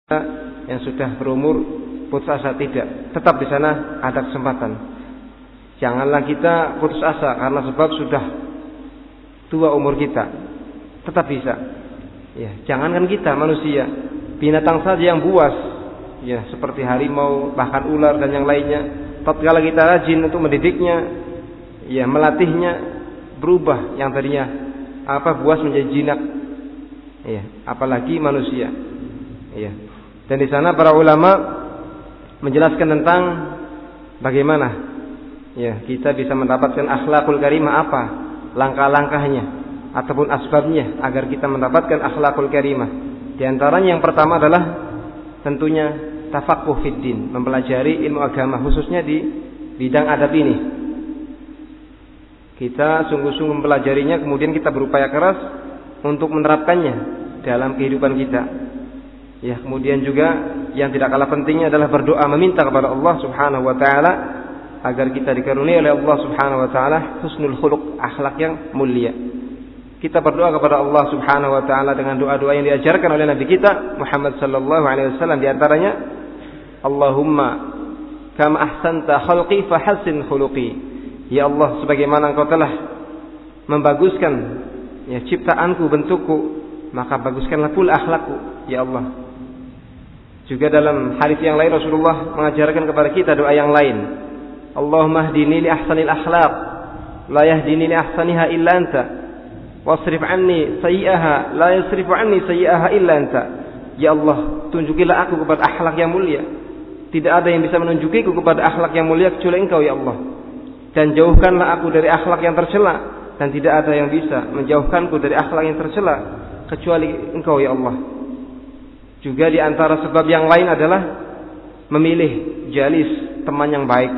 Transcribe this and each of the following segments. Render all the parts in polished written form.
yang sudah berumur putus asa, tidak, tetap di sana ada kesempatan. Janganlah kita putus asa karena sebab sudah tua umur kita, tetap bisa. Ya, jangankan kita manusia, binatang saja yang buas, ya seperti harimau, bahkan ular dan yang lainnya, tatkala kita rajin untuk mendidiknya, ya melatihnya, berubah yang tadinya buas menjadi jinak. Ya, apalagi manusia. Ya. Dan di sana para ulama menjelaskan tentang bagaimana ya kita bisa mendapatkan akhlakul karimah, apa langkah-langkahnya ataupun asbabnya agar kita mendapatkan akhlakul karimah. Di antaranya yang pertama adalah tentunya tafaqquh fid din, mempelajari ilmu agama khususnya di bidang adab ini. Kita sungguh-sungguh mempelajarinya, kemudian kita berupaya keras untuk menerapkannya dalam kehidupan kita. Ya, kemudian juga yang tidak kalah pentingnya adalah berdoa, meminta kepada Allah Subhanahu wa taala agar kita dikaruniai oleh Allah Subhanahu wa taala husnul khuluq, akhlak yang mulia. Kita berdoa kepada Allah Subhanahu wa taala dengan doa-doa yang diajarkan oleh Nabi kita Muhammad sallallahu alaihi wasallam, di antaranya Allahumma kama ahsanta khalqi fahassin khuluqi. Ya Allah, sebagaimana Engkau telah membaguskan ya ciptaanku, bentukku, maka baguskanlah pula akhlakku, ya Allah. Juga dalam hadis yang lain Rasulullah mengajarkan kepada kita doa yang lain. Allahumma hdini li ahsanil akhlaq, la yahdini li ahsaniha illa anta, wasrif anni sayyi'aha, la yasrifu anni sayyi'aha illa anta. Ya Allah, tunjukilah aku kepada akhlak yang mulia. Tidak ada yang bisa menunjukiku kepada akhlak yang mulia kecuali Engkau, ya Allah. Dan jauhkanlah aku dari akhlak yang tercela, dan tidak ada yang bisa menjauhkanku dari akhlak yang tercela kecuali Engkau, ya Allah. Juga di antara sebab yang lain adalah memilih jalis, teman yang baik,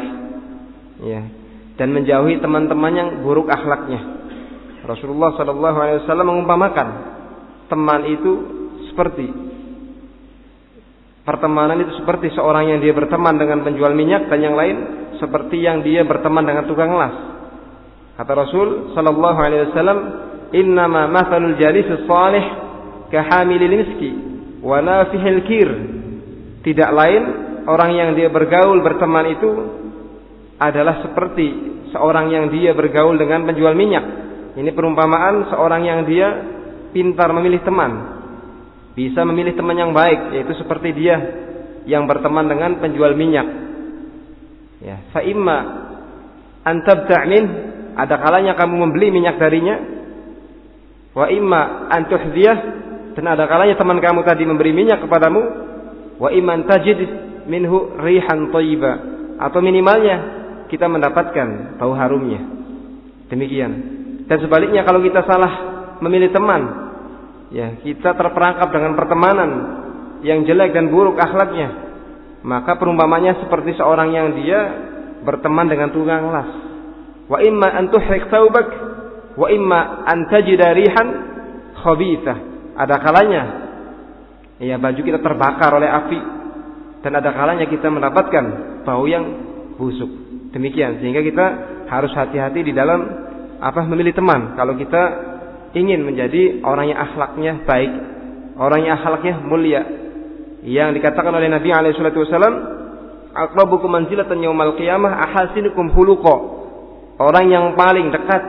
ya, dan menjauhi teman-teman yang buruk akhlaknya. Rasulullah SAW mengumpamakan teman itu seperti pertemanan itu seperti seorang yang dia berteman dengan penjual minyak, dan yang lain seperti yang dia berteman dengan tukang las. Kata Rasul SAW, innama mathalul jalisus salih kahamilil miski wa nafihil kir. Tidak lain, orang yang dia bergaul berteman itu adalah seperti seorang yang dia bergaul dengan penjual minyak. Ini perumpamaan seorang yang dia pintar memilih teman, bisa memilih teman yang baik, yaitu seperti dia yang berteman dengan penjual minyak. Ya, fa imma an tabta' min, ada kalanya kamu membeli minyak darinya, wa imma an tuhdhiyah, dan ada kalanya teman kamu tadi memberi minyak kepadamu, wa imman tajid minhu rihan thayyiba, atau minimalnya kita mendapatkan bau harumnya. Demikian. Dan sebaliknya, kalau kita salah memilih teman, ya kita terperangkap dengan pertemanan yang jelek dan buruk akhlaknya, maka perumpamannya seperti seorang yang dia berteman dengan tukang las. Wa imma an tuhriq thawbak wa imma an tajida rihan khabithah. Ada kalanya ya baju kita terbakar oleh api, dan ada kalanya kita mendapatkan bau yang busuk. Demikian, sehingga kita harus hati-hati di dalam memilih teman kalau kita ingin menjadi orang yang akhlaknya baik, orang yang akhlaknya mulia. Yang dikatakan oleh Nabi SAW, aqrabukum manzilatan yaumal qiyamah ahasinukum khuluqa. Orang yang paling dekat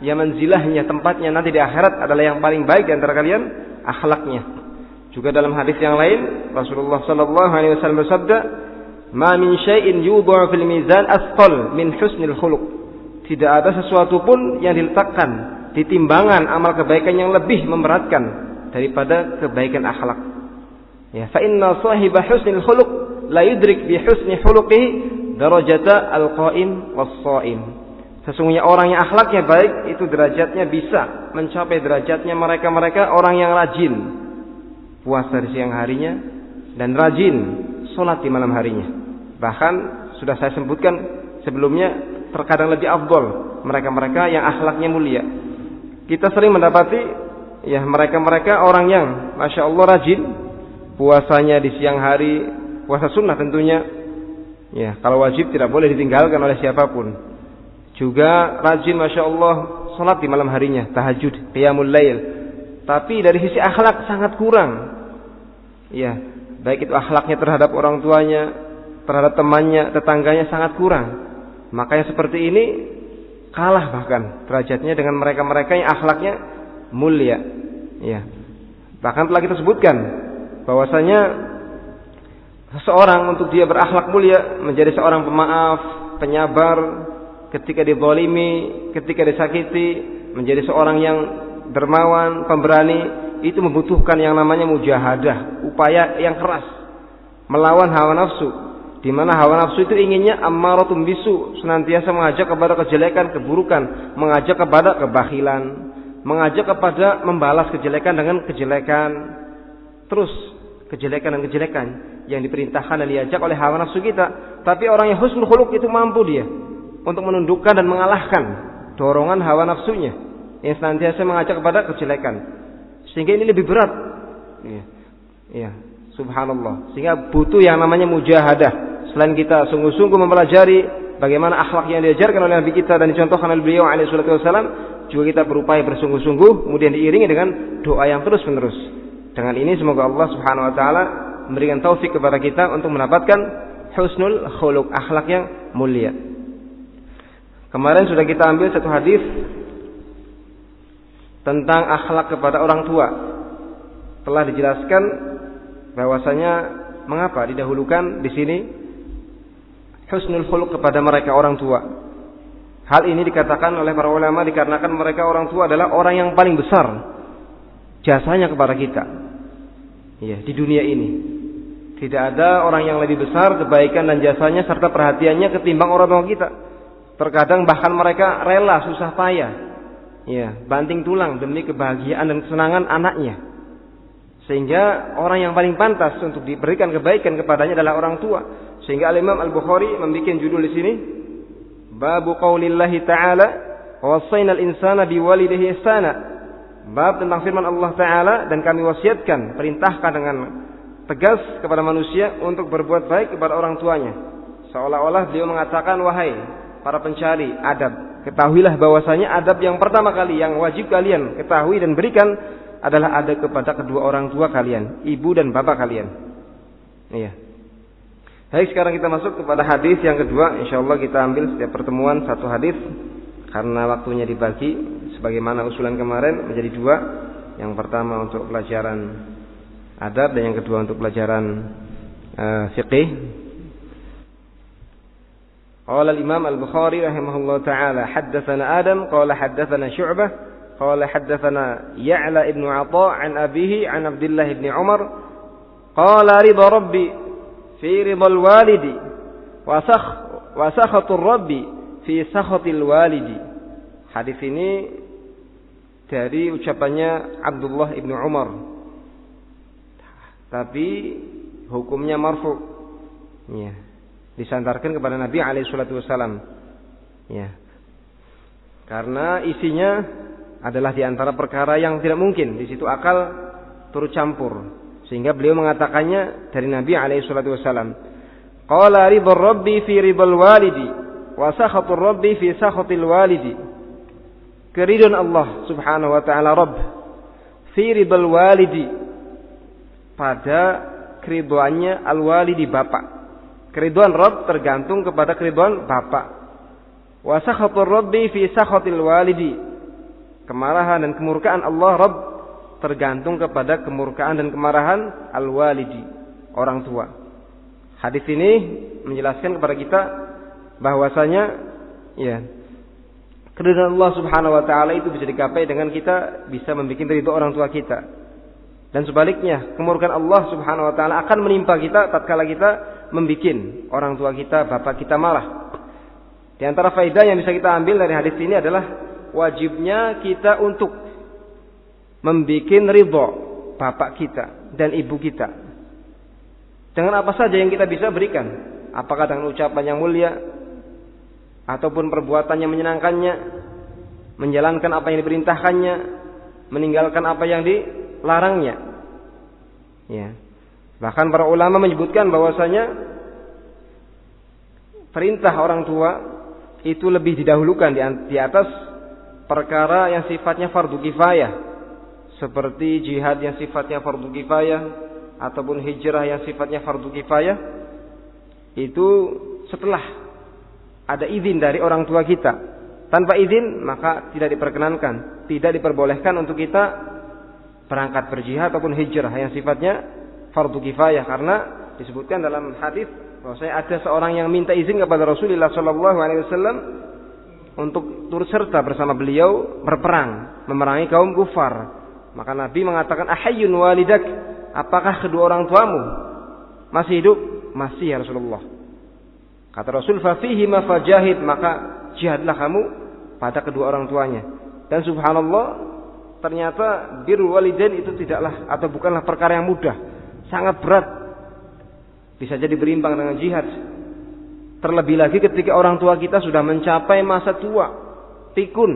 ya manzilahnya, tempatnya nanti di akhirat adalah yang paling baik di antara kalian akhlaknya. Juga dalam hadis yang lain Rasulullah SAW bersabda, "Ma min syai'in yudha'u fil mizan asqal min husnil khuluq." Tidak ada sesuatu pun yang diletakkan di timbangan amal kebaikan yang lebih memberatkan daripada kebaikan akhlak. Ya, fa inna sahiba husnil khuluq la yudrik bi husni khuluqihi darajata al-qa'im was-sha'im. Sesungguhnya orang yang akhlaknya baik itu derajatnya bisa mencapai derajatnya mereka-mereka orang yang rajin puasa di siang harinya dan rajin salat di malam harinya. Bahkan sudah saya sebutkan sebelumnya, terkadang lebih afdol mereka-mereka yang akhlaknya mulia. Kita sering mendapati ya mereka-mereka orang yang Masya Allah rajin puasanya di siang hari, puasa sunnah tentunya. Ya, kalau wajib tidak boleh ditinggalkan oleh siapapun. Juga rajin Masya Allah salat di malam harinya, tahajud, qiyamul lail. Tapi dari sisi akhlak sangat kurang. Ya, baik itu akhlaknya terhadap orang tuanya, terhadap temannya, tetangganya sangat kurang. Maka yang seperti ini kalah bahkan derajatnya dengan mereka-mereka yang akhlaknya mulia. Ya. Bahkan telah kita sebutkan bahwasanya seseorang untuk dia berakhlak mulia menjadi seorang pemaaf, penyabar ketika dizalimi, ketika disakiti, menjadi seorang yang dermawan, pemberani, itu membutuhkan yang namanya mujahadah, upaya yang keras melawan hawa nafsu, di mana hawa nafsu itu inginnya ammaratun bisu, senantiasa mengajak kepada kejelekan, keburukan, mengajak kepada kebakhilan, mengajak kepada membalas kejelekan dengan kejelekan, terus kejelekan dan kejelekan yang diperintahkan dan diajak oleh hawa nafsu kita. Tapi orang yang husnul khuluq itu mampu dia untuk menundukkan dan mengalahkan dorongan hawa nafsunya yang senantiasa mengajak kepada kejelekan. Sehingga ini lebih berat. Ya, subhanallah. Sehingga butuh yang namanya mujahadah. Selain kita sungguh-sungguh mempelajari bagaimana akhlak yang diajarkan oleh Nabi kita dan dicontohkan oleh beliau alaihi salatu wasallam, juga kita berupaya bersungguh-sungguh, kemudian diiringi dengan doa yang terus-menerus. Dengan ini semoga Allah Subhanahu wa taala memberikan taufik kepada kita untuk mendapatkan husnul khuluq, akhlak yang mulia. Kemarin sudah kita ambil satu hadis tentang akhlak kepada orang tua. Telah dijelaskan bahwasanya mengapa didahulukan di sini husnul khuluq kepada mereka orang tua. Hal ini dikatakan oleh para ulama dikarenakan mereka orang tua adalah orang yang paling besar jasanya kepada kita. Ya, di dunia ini tidak ada orang yang lebih besar kebaikan dan jasanya serta perhatiannya ketimbang orang tua kita. Terkadang bahkan mereka rela susah payah, ya, banting tulang demi kebahagiaan dan kesenangan anaknya. Sehingga orang yang paling pantas untuk diberikan kebaikan kepadanya adalah orang tua. Sehingga Al-Imam Al-Bukhari membuat judul di sini, Babu qaulillahi ta'ala, "Wasainal insana biwalidayhi ihsana." Bab tentang firman Allah Ta'ala, dan kami wasiatkan, perintahkan dengan tegas kepada manusia untuk berbuat baik kepada orang tuanya. Seolah-olah beliau mengatakan, wahai para pencari adab, ketahuilah bahwasanya adab yang pertama kali yang wajib kalian ketahui dan berikan adalah adab kepada kedua orang tua kalian, ibu dan bapak kalian. Iya. Baik, sekarang kita masuk kepada hadis yang kedua. Insyaallah kita ambil setiap pertemuan satu hadis karena waktunya dibagi sebagaimana usulan kemarin menjadi dua. Yang pertama untuk pelajaran adab dan yang kedua untuk pelajaran fiqih. Qala al-Imam Al-Bukhari rahimahullah ta'ala, haddatsana Adam qala haddatsana Syu'bah qala haddatsana Ya'la ibn Atha' an abihi an Abdullah ibn Umar qala ridha rabbi fi ridhal walidi wa sakhatur rabbi fi sakhatil walidi. Hadis ini dari ucapannya Abdullah ibn Umar, tapi hukumnya marfu, ya, disandarkan kepada Nabi alaihi salatu wasallam, ya, karena isinya adalah di antara perkara yang tidak mungkin di situ akal turut campur, sehingga beliau mengatakannya dari Nabi alaihi salatu wasallam. Qala ridha rabbi fi ridhal walidi wa sakhatur rabbi fi sakhatil walidi. Keridhaan Allah Subhanahu wa taala Rabb fi ridhal walidi, pada keridhaannya al-walidi bapak. Keridhaan Rabb tergantung kepada keridhaan bapak. Wa sakhatur rabbi fi sakhatil walidi. Kemarahan dan kemurkaan Allah Rabb tergantung kepada kemurkaan dan kemarahan al-walidi, orang tua. Hadis ini menjelaskan kepada kita bahwasanya, ya, keridhaan Allah Subhanahu wa taala itu bisa digapai dengan kita bisa membuat ridha orang tua kita. Dan sebaliknya, kemurkaan Allah Subhanahu wa taala akan menimpa kita tatkala kita membuat orang tua kita, bapak kita marah. Di antara faedah yang bisa kita ambil dari hadis ini adalah wajibnya kita untuk membuat ridha bapak kita dan ibu kita. Dengan apa saja yang kita bisa berikan, apakah dengan ucapan yang mulia ataupun perbuatan yang menyenangkannya, menjalankan apa yang diperintahkannya, meninggalkan apa yang dilarangnya. Ya. Bahkan para ulama menyebutkan bahwasanya perintah orang tua itu lebih didahulukan di atas perkara yang sifatnya fardu kifayah, seperti jihad yang sifatnya fardu kifayah, ataupun hijrah yang sifatnya fardu kifayah itu setelah ada izin dari orang tua kita. Tanpa izin maka tidak diperkenankan, tidak diperbolehkan untuk kita berangkat berjihad ataupun hijrah yang sifatnya fardu kifayah, karena disebutkan dalam hadis bahwasanya ada seorang yang minta izin kepada Rasulullah sallallahu alaihi wasallam untuk turut serta bersama beliau berperang memerangi kaum kufar. Maka Nabi mengatakan, "Ahayyun walidak?" Apakah kedua orang tuamu masih hidup? Masih ya Rasulullah. Kata Rasul, "Fa fihi ma fajahid," maka jihadlah kamu pada kedua orang tuanya. Dan subhanallah, ternyata birrul walidain itu tidaklah atau bukanlah perkara yang mudah, sangat berat. Bisa jadi berimbang dengan jihad. Terlebih lagi ketika orang tua kita sudah mencapai masa tua, pikun.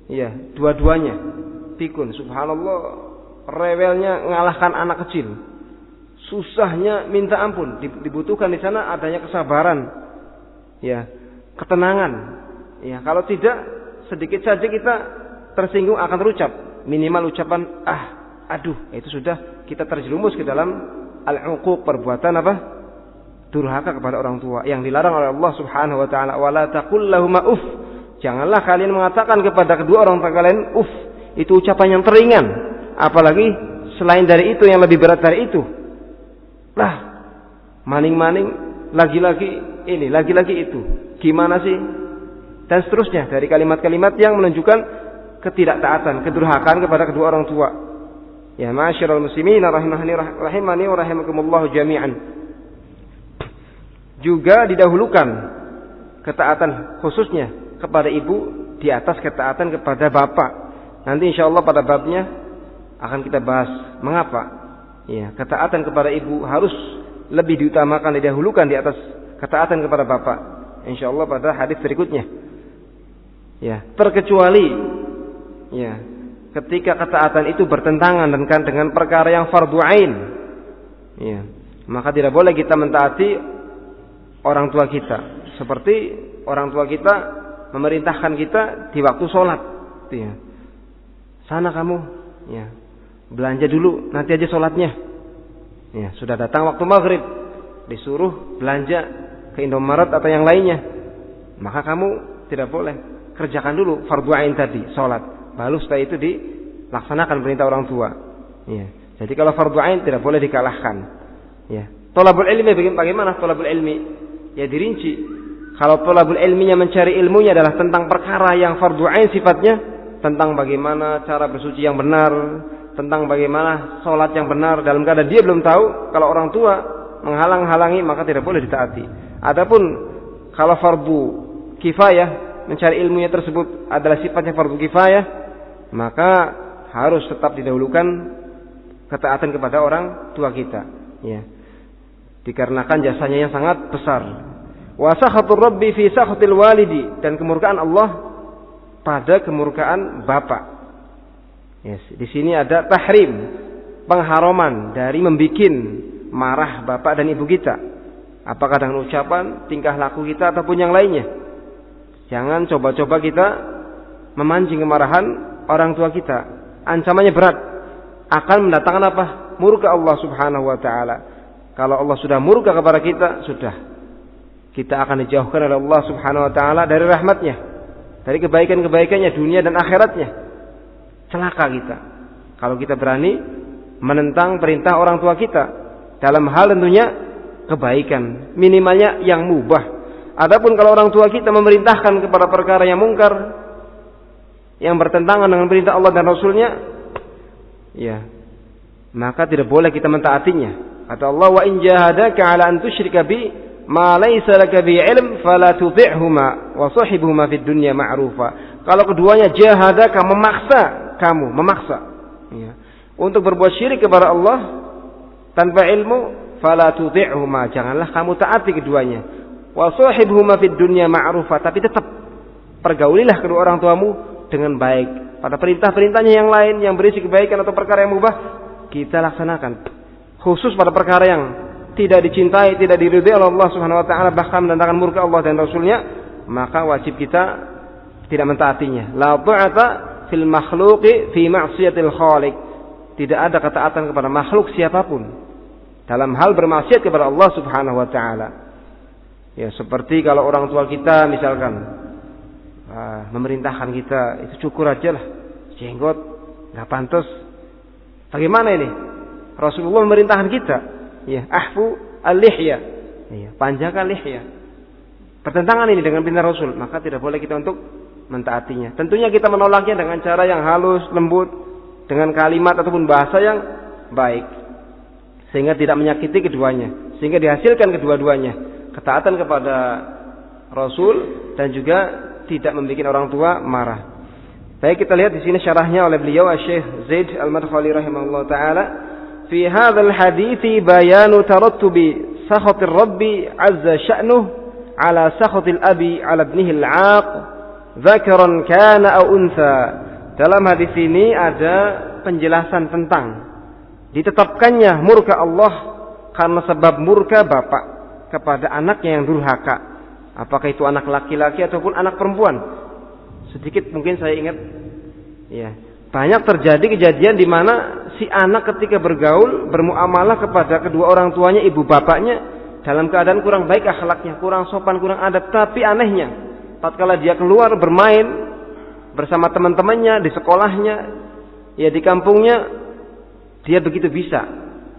Iya, dua-duanya pikun. Subhanallah, rewelnya ngalahkan anak kecil. Susahnya minta ampun. Dibutuhkan di sana adanya kesabaran. Ya, ketenangan. Ya, kalau tidak sedikit saja kita tersinggung akan terucap. Minimal ucapan aduh, itu sudah kita terjerumus ke dalam al-uquq, perbuatan apa? Durhaka kepada orang tua yang dilarang oleh Allah Subhanahu wa taala. Wala taqul lahum uff. Janganlah kalian mengatakan kepada kedua orang tua kalian uff. Itu ucapan yang teringan. Apalagi selain dari itu yang lebih berat dari itu. Lah, maning-maning, lagi-lagi ini, lagi-lagi itu. Gimana sih? Dan seterusnya dari kalimat-kalimat yang menunjukkan ketidaktaatan, kedurhakaan kepada kedua orang tua. Ya, ma'asyiral muslimin rahimani wa rahimakumullah jami'an. Juga didahulukan ketaatan khususnya kepada ibu di atas ketaatan kepada bapak. Nanti insyaallah pada babnya akan kita bahas mengapa ya ketaatan kepada ibu harus lebih diutamakan, didahulukan di atas ketaatan kepada bapak. Insyaallah pada hadis berikutnya. Ya, terkecuali ya ketika ketaatan itu bertentangan dengan perkara yang fardu ain. Ya, maka tidak boleh kita mentaati orang tua kita. Seperti orang tua kita memerintahkan kita di waktu sholat. Ya. Sana kamu, ya, belanja dulu, nanti aja sholatnya. Ya, sudah datang waktu maghrib, disuruh belanja ke Indomaret atau yang lainnya. Maka kamu tidak boleh. Kerjakan dulu fardu ain tadi, sholat. Lalu setelah itu dilaksanakan perintah orang tua. Ya. Jadi kalau fardu ain tidak boleh dikalahkan. Ya. Thalabul ilmi bagaimana thalabul ilmi? Ya dirinci. Kalau thalabul ilminya mencari ilmunya adalah tentang perkara yang fardu ain sifatnya, tentang bagaimana cara bersuci yang benar, tentang bagaimana sholat yang benar dalam keadaan dia belum tahu, kalau orang tua menghalang-halangi maka tidak boleh ditaati. Adapun kalau fardu kifayah, mencari ilmunya tersebut adalah sifatnya fardu kifayah, maka harus tetap didahulukan ketaatan kepada orang tua kita, ya. Dikarenakan jasanya yang sangat besar. Wa sakhatur rabbi fi sakhatil walidi, dan kemurkaan Allah pada kemurkaan bapak. Yes, di sini ada tahrim, pengharaman dari membikin marah bapak dan ibu kita. Apakah dengan ucapan, tingkah laku kita ataupun yang lainnya. Jangan coba-coba kita memancing kemarahan orang tua kita. Ancamannya berat. Akan mendatangkan apa? Murka Allah Subhanahu wa taala. Kalau Allah sudah murka kepada kita, sudah. Kita akan dijauhkan oleh Allah Subhanahu wa taala dari rahmatnya, dari kebaikan-kebaikannya dunia dan akhiratnya. Celaka kita kalau kita berani menentang perintah orang tua kita dalam hal tentunya kebaikan, minimalnya yang mubah. Adapun kalau orang tua kita memerintahkan kepada perkara yang mungkar, yang bertentangan dengan perintah Allah dan Rasulnya, ya, maka tidak boleh kita mentaatinya. Kata Allah, wa in jahadaka ala an tusyrika bi ma laysa laka bi ilm fala tuti'huma wa sahibhuma fid dunya ma'rufa. Kalau keduanya jahadaka, memaksa ya, untuk berbuat syirik kepada Allah tanpa ilmu, fala tuti'huma, janganlah kamu taati keduanya. Wa sahibhuma fid dunya ma'rufa, tapi tetap pergaulilah kedua orang tuamu dengan baik. Pada perintah-perintahnya yang lain yang berisi kebaikan atau perkara yang mubah, kita laksanakan. Khusus pada perkara yang tidak dicintai, tidak diridhai oleh Allah Subhanahu wa taala, bahkan mendatangkan murka Allah dan Rasulnya, maka wajib kita tidak mentaatinya. La ta'ata fil makhluqi fi ma'siyatil khaliq. Tidak ada ketaatan kepada makhluk siapapun dalam hal bermaksiat kepada Allah Subhanahu wa taala. Ya, seperti kalau orang tua kita misalkan memerintahkan kita itu cukur aja lah, jenggot nggak pantas. Bagaimana ini? Rasulullah memerintahkan kita, ya, ahfu al-lihya, ya, panjangkan lihya. Bertentangan ini dengan perintah Rasul, maka tidak boleh kita untuk mentaatinya. Tentunya kita menolaknya dengan cara yang halus, lembut, dengan kalimat ataupun bahasa yang baik, sehingga tidak menyakiti keduanya, sehingga dihasilkan kedua-duanya ketaatan kepada Rasul dan juga tidak membuat orang tua marah. Baik, kita lihat di sini syarahnya oleh beliau Syekh Zaid Al-Madkhali rahimahullah taala. Fi hadzal hadithi bayanu tarattubi sakhatir Rabbi azza sya'nuh ala sakhatil abi ala ibnihi al-'aq dzakaran kana aw untha. Dalam hadis ini ada penjelasan tentang ditetapkannya murka Allah karena sebab murka bapak kepada anaknya yang durhaka. Apakah itu anak laki-laki ataupun anak perempuan? Sedikit mungkin saya ingat, ya, banyak terjadi kejadian di mana si anak ketika bergaul, bermuamalah kepada kedua orang tuanya, ibu bapaknya, dalam keadaan kurang baik akhlaknya, kurang sopan, kurang adab. Tapi anehnya, tatkala dia keluar bermain bersama teman-temannya di sekolahnya, ya di kampungnya, dia begitu bisa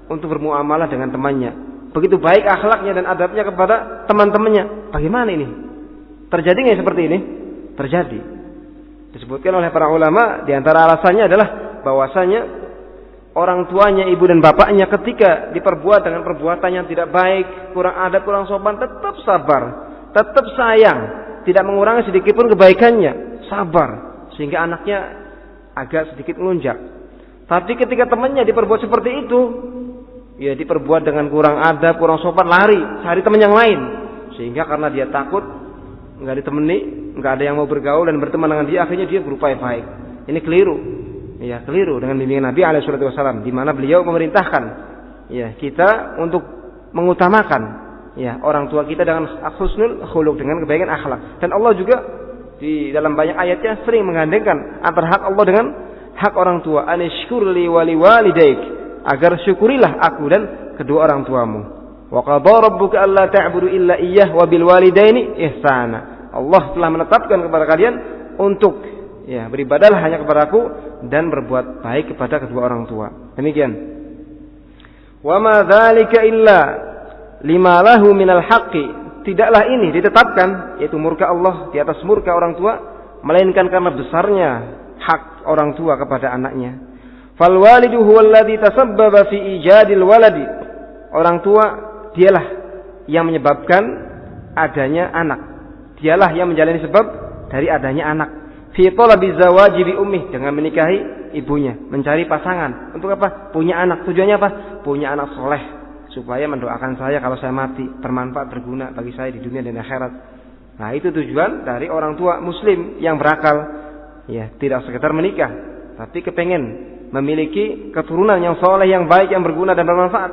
untuk bermuamalah dengan temannya. Begitu baik akhlaknya dan adabnya kepada teman-temannya. Bagaimana ini? Terjadi nggak seperti ini? Terjadi. Disebutkan oleh para ulama, di antara alasannya adalah bahwasanya orang tuanya, ibu dan bapaknya ketika diperbuat dengan perbuatan yang tidak baik, kurang adab, kurang sopan, tetap sabar, tetap sayang, tidak mengurangi sedikit pun kebaikannya, sabar, sehingga anaknya agak sedikit melunjak. Tapi ketika temannya diperbuat seperti itu, ya diperbuat dengan kurang adab, kurang sopan, lari, cari teman yang lain, sehingga karena dia takut nggak ditemani, nggak ada yang mau bergaul dan berteman dengan dia, akhirnya dia berupaya baik. Ini keliru, ya keliru dengan bimbingan Nabi SAW, di mana beliau memerintahkan, ya kita untuk mengutamakan, ya orang tua kita dengan husnul khuluq, dengan kebaikan akhlak. Dan Allah juga di dalam banyak ayatnya sering menggandengkan antara hak Allah dengan hak orang tua. Anishkurli wali walidaik, agar syukurilah aku dan kedua orang tuamu. Wa qadara rabbuka alla ta'budu illa iyyah wa bil walidaini ihsana. Allah telah menetapkan kepada kalian untuk, ya, beribadahlah hanya kepadaku dan berbuat baik kepada kedua orang tua. Demikian. Wa ma dzalika illa lima lahu minal haqqi. Tidaklah ini ditetapkan, yaitu murka Allah di atas murka orang tua, melainkan karena besarnya hak orang tua kepada anaknya. Fal walidu huwal ladzi tasabbaba fi ijadil waladi. Orang tua dialah yang menyebabkan adanya anak. Dialah yang menjalani sebab dari adanya anak. Fi talabi zawaji bi ummih, dengan menikahi ibunya, mencari pasangan. Untuk apa? Punya anak. Tujuannya apa? Punya anak soleh, supaya mendoakan saya kalau saya mati, bermanfaat, berguna bagi saya di dunia dan akhirat. Nah, itu tujuan dari orang tua muslim yang berakal. Ya, tidak sekedar menikah, tapi kepengen memiliki keturunan yang soleh, yang baik, yang berguna dan bermanfaat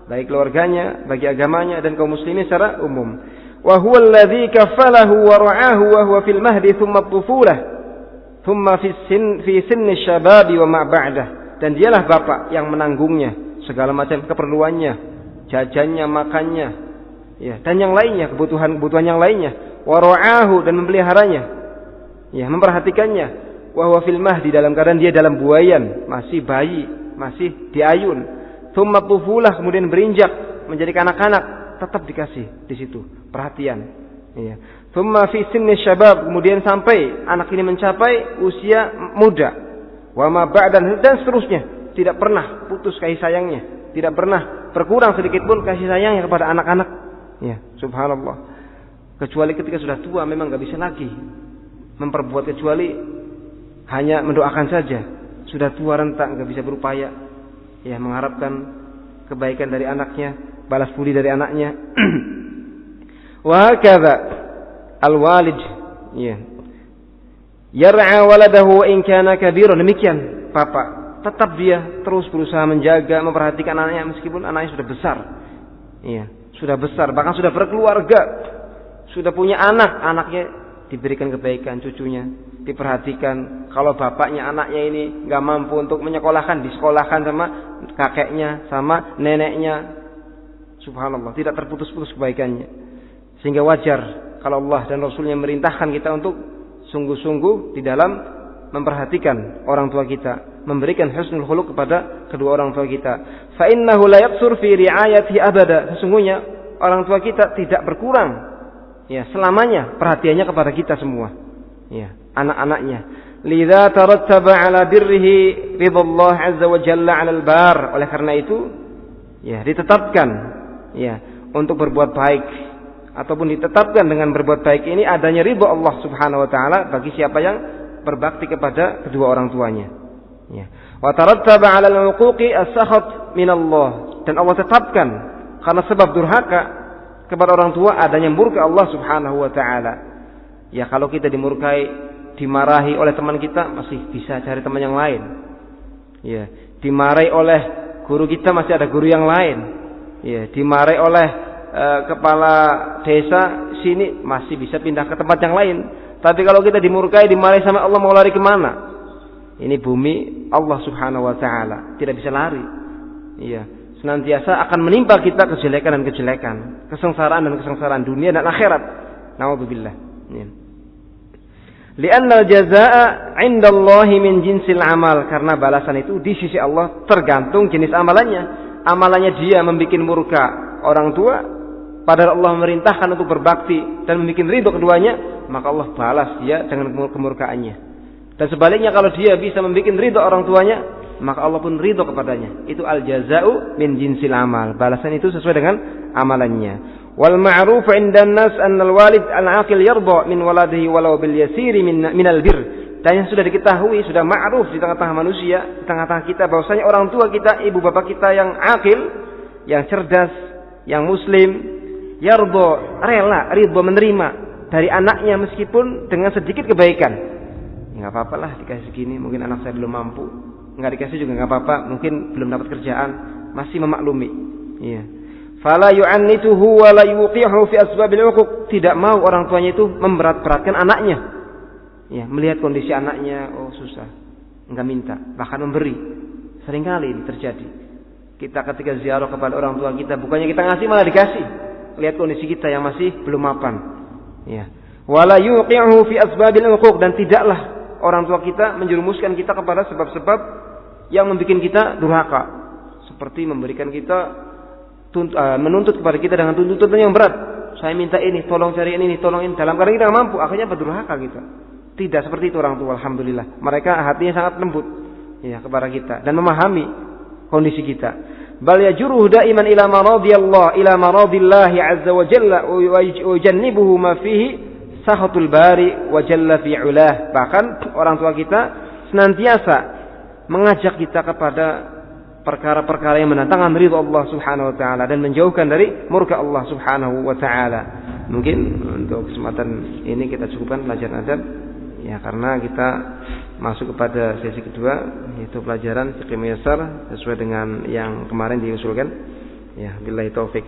bagi keluarganya, bagi agamanya dan kaum muslimin secara umum. Wa huwa alladzi kafalahu wa ra'ahu wa huwa fil mahdi thumma at-tufulah thumma fi sinni asy-syababi wa ma ba'dah. Dan dialah bapak yang menanggungnya segala macam keperluannya, jajannya, makannya, ya, dan yang lainnya, kebutuhan yang lainnya. Wa ra'ahu, dan memeliharanya, ya, memperhatikannya. Wa huwa fil mahdi, dalam keadaan dia dalam buayan, masih bayi, masih diayun. Tsumma tufulah, kemudian berinjak menjadi kanak-kanak, tetap dikasih di situ perhatian. Iya. Tsumma fi sinni syabab, kemudian sampai anak ini mencapai usia muda. Wa ma ba'dan, dan seterusnya, tidak pernah putus kasih sayangnya, tidak pernah berkurang sedikit pun kasih sayangnya kepada anak-anak. Ya, subhanallah. Kecuali ketika sudah tua memang enggak bisa lagi memperbuat, kecuali hanya mendoakan saja. Sudah tua renta, enggak bisa berupaya, ya, mengharapkan kebaikan dari anaknya, balas budi dari anaknya. Wa hakadha al-walid, ya, yar'a waladahu wa in kana kabiran. Demikian bapak, tetap dia terus berusaha menjaga, memperhatikan anaknya meskipun anaknya sudah besar. Iya, sudah besar, bahkan sudah berkeluarga, sudah punya anak, anaknya diberikan kebaikan, cucunya diperhatikan. Kalau bapaknya anaknya ini nggak mampu untuk menyekolahkan, disekolahkan sama kakeknya, sama neneknya, Subhanallah, tidak terputus-putus kebaikannya. Sehingga wajar kalau Allah dan Rasulnya merintahkan kita untuk sungguh-sungguh di dalam memperhatikan orang tua kita, memberikan husnul khuluq kepada kedua orang tua kita. Fa innahu la yaqsur fi ri'ayatihi abada. Sesungguhnya orang tua kita tidak berkurang ya selamanya perhatiannya kepada kita semua. Ya, anak-anaknya. Lidza tarattaba ala birrihi ridallah azza wa jalla 'ala al-bar. Oleh karena itu ya ditetapkan ya untuk berbuat baik ataupun ditetapkan dengan berbuat baik ini adanya ridha Allah Subhanahu wa taala bagi siapa yang berbakti kepada kedua orang tuanya. Ya. Wa tarattaba 'ala al-uquqi as-sakhat min Allah. Dan Allah tetapkan karena sebab durhaka kepada orang tua adanya murka Allah Subhanahu wa taala. Ya, kalau kita dimurkai, dimarahi oleh teman kita masih bisa cari teman yang lain. Ya, dimarahi oleh guru kita masih ada guru yang lain. Ya, dimarahi oleh kepala desa sini masih bisa pindah ke tempat yang lain. Tapi kalau kita dimurkai, dimarahi sama Allah mau lari kemana? Ini bumi Allah Subhanahu wa taala, tidak bisa lari. Iya, senantiasa akan menimpa kita kejelekan dan kejelekan, kesengsaraan dan kesengsaraan dunia dan akhirat. Nauzubillah. Ya. Li'anna al-jazaa'a 'inda Allah min jinsil amal, karena balasan itu di sisi Allah tergantung jenis amalannya. Amalannya dia membuat murka orang tua, padahal Allah memerintahkan untuk berbakti dan membuat ridho keduanya, maka Allah balas dia dengan kemurkaannya. Dan sebaliknya kalau dia bisa membuat ridho orang tuanya, maka Allah pun ridho kepadanya. Itu al-jazaa'u min jinsil amal. Balasan itu sesuai dengan amalannya. Wal ma'ruf 'indan nas anna al-walid al-aqil yarda min waladihi walau bil yasiri min al-birr. Dan yang sudah diketahui, sudah ma'ruf di tengah-tengah manusia, di tengah-tengah kita bahwasanya orang tua kita, ibu bapak kita yang akil, yang cerdas, yang muslim, yarda, rela, ridho menerima dari anaknya meskipun dengan sedikit kebaikan. Enggak apa-apa lah dikasih segini, mungkin anak saya belum mampu. Enggak dikasih juga enggak apa-apa, mungkin belum dapat kerjaan, masih memaklumi. Iya. Fala yu'annituhu wa la yuqihu fi asbabil 'uquq. Tidak mau orang tuanya itu memberat-beratkan anaknya. Ya, melihat kondisi anaknya, oh susah. Enggak minta, bahkan memberi. Seringkali ini terjadi. Kita ketika ziarah kepada orang tua kita, bukannya kita ngasih malah dikasih. Lihat kondisi kita yang masih belum mapan. Ya. Wala yuqihu fi asbabil 'uquq, dan tidaklah orang tua kita menjerumuskan kita kepada sebab-sebab yang membuat kita durhaka. Seperti memberikan kita menuntut kepada kita dengan tuntutan yang berat. Saya minta ini, tolong cari ini, tolong ini. Dalam keadaan kita tidak mampu, akhirnya berdurhaka kita. Tidak seperti itu orang tua, alhamdulillah. Mereka hatinya sangat lembut ya kepada kita dan memahami kondisi kita. Bal yajuruhu daiman ila maradiyallah, ila maradillah azza wa jalla wa yujannibuhu ma fihi sahatul bari wa jalla fi ulah. Bahkan orang tua kita senantiasa mengajak kita kepada perkara-perkara yang mendatangkan ridha Allah Subhanahu wa taala dan menjauhkan dari murka Allah Subhanahu wa taala. Mungkin untuk kesempatan ini kita cukupkan pelajaran adab ya, karena kita masuk kepada sesi kedua yaitu pelajaran fiqh muyassar sesuai dengan yang kemarin diusulkan. Ya, billahi taufik.